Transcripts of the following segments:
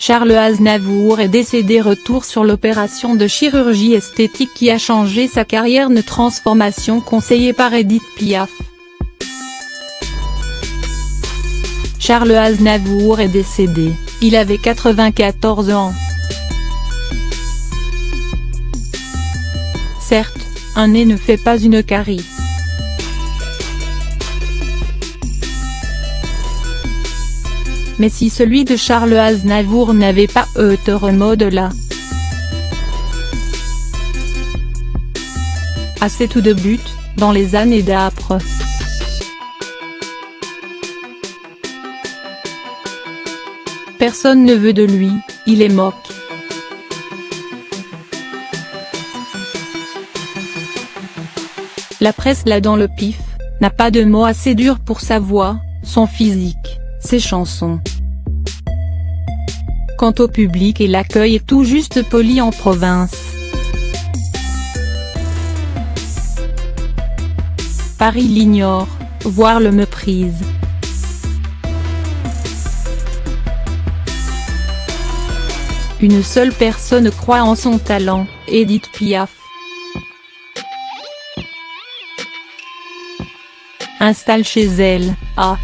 Charles Aznavour est décédé. Retour sur l'opération de chirurgie esthétique qui a changé sa carrière. Une transformation conseillée par Edith Piaf. Charles Aznavour est décédé, il avait 94 ans. Certes, un nez ne fait pas une carie. Mais si celui de Charles Aznavour n'avait pas été remodelé. À ses tout débuts, dans les années d'après. Personne ne veut de lui, il est moque. La presse l'a dans le pif, n'a pas de mots assez durs pour sa voix, son physique, ses chansons. Quant au public et l'accueil est tout juste poli en province. Paris l'ignore, voire le méprise. Une seule personne croit en son talent, Edith Piaf. Installe chez elle, à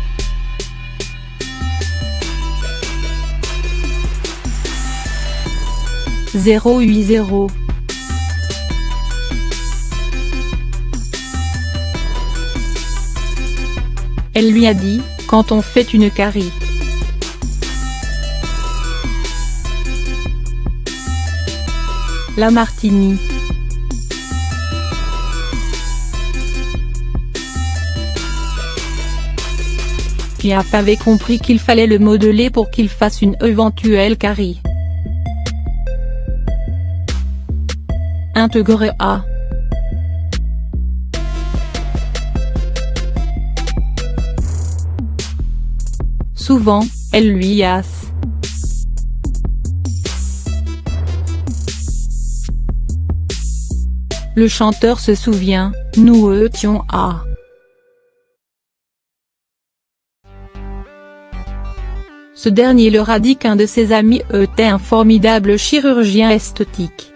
080. Elle lui a dit, quand on fait une carie. La Martini. Piaf avait compris qu'il fallait le modeler pour qu'il fasse une éventuelle carie. Intégré à. Souvent, elle lui asse. Le chanteur se souvient, nous étions à. Ce dernier leur a dit qu'un de ses amis était un formidable chirurgien esthétique.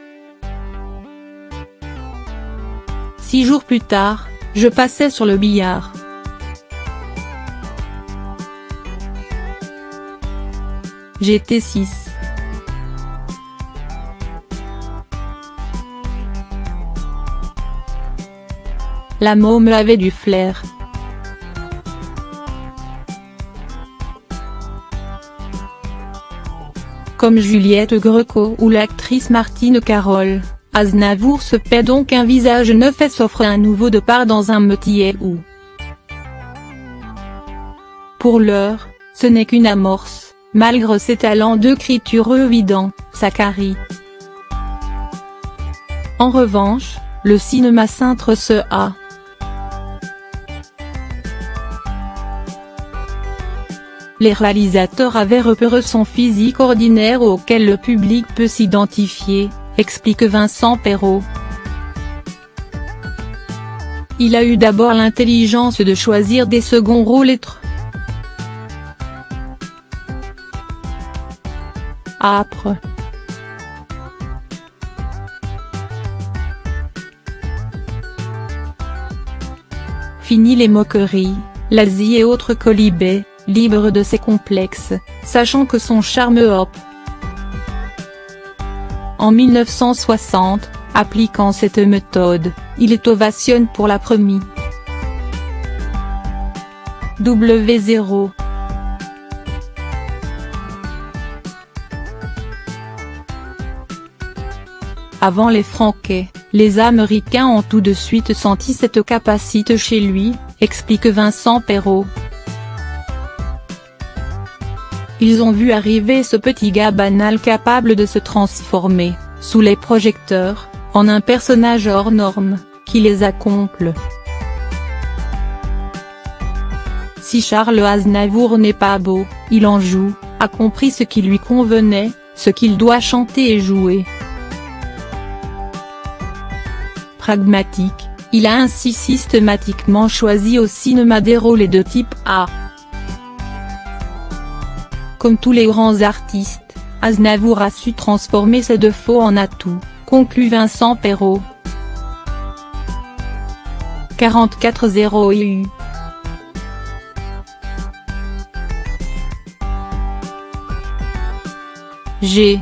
6 jours plus tard, je passais sur le billard. J'étais 6. La môme avait du flair. Comme Juliette Greco ou l'actrice Martine Carole, Aznavour se paie donc un visage neuf et s'offre un nouveau départ dans un métier où, pour l'heure, ce n'est qu'une amorce, malgré ses talents d'écriture évidents, sa carie. En revanche, le cinéma s'intéresse à. Les réalisateurs avaient repéré son physique ordinaire auquel le public peut s'identifier, explique Vincent Perrault. Il a eu d'abord l'intelligence de choisir des seconds rôles âpres. Fini les moqueries, l'Asie et autres colibés, libre de ses complexes, sachant que son charme En 1960, appliquant cette méthode, il est ovationne pour la première. W0. Avant les Franquais, les Américains ont tout de suite senti cette capacité chez lui, explique Vincent Perrault. Ils ont vu arriver ce petit gars banal capable de se transformer, sous les projecteurs, en un personnage hors norme, qui les a comble. Si Charles Aznavour n'est pas beau, il en joue, a compris ce qui lui convenait, ce qu'il doit chanter et jouer. Pragmatique, il a ainsi systématiquement choisi au cinéma des rôles de type A. Comme tous les grands artistes, Aznavour a su transformer ses défauts en atouts, conclut Vincent Perrault. 44 EU. G.